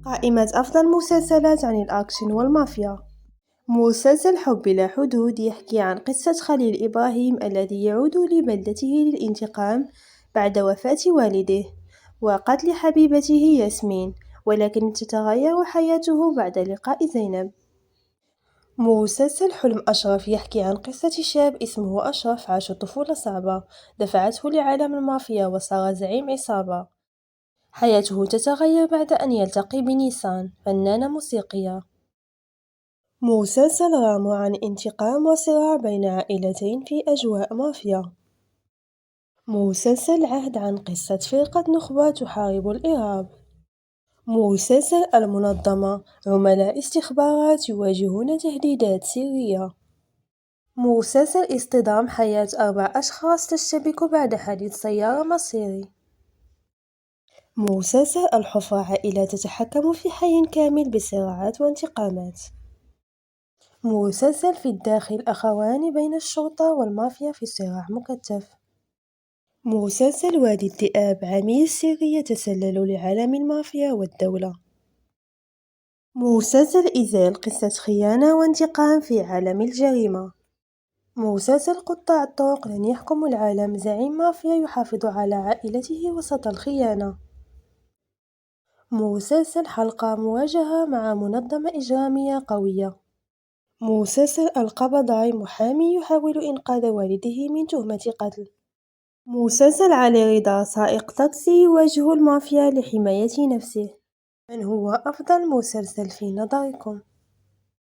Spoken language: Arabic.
قائمة أفضل مسلسلات عن الأكشن والمافيا. مسلسل حب بلا حدود يحكي عن قصة خليل إبراهيم الذي يعود لبلدته للانتقام بعد وفاة والده وقتل حبيبته ياسمين، ولكن تتغير حياته بعد لقاء زينب. مسلسل حلم أشرف يحكي عن قصة شاب اسمه أشرف عاش طفولة صعبة دفعته لعالم المافيا وصار زعيم عصابة. حياته تتغير بعد أن يلتقي بنيسان فنانة موسيقية. مسلسل رامو عن انتقام وصراع بين عائلتين في أجواء مافيا. مسلسل عهد عن قصة فرقة نخبة تحارب الإرهاب. مسلسل المنظمة عملاء استخبارات يواجهون تهديدات سرية. مسلسل اصطدام حياة 4 أشخاص تشتبك بعد حادث سيارة مصيري. مسلسل الحفرة عائلة تتحكم في حي كامل بصراعات وانتقامات. مسلسل في الداخل أخوان بين الشرطة والمافيا في صراع مكثف. مسلسل وادي الذئاب عميل سري يتسلل لعالم المافيا والدولة. مسلسل إزال قصة خيانة وانتقام في عالم الجريمة. مسلسل قطاع الطرق لن يحكم العالم زعيم مافيا يحافظ على عائلته وسط الخيانة. مسلسل حلقة مواجهة مع منظمة إجرامية قوية. مسلسل القبضاي محامي يحاول إنقاذ والده من تهمة قتل. مسلسل علي رضا سائق تاكسي يواجه المافيا لحماية نفسه. من هو أفضل مسلسل في نظركم؟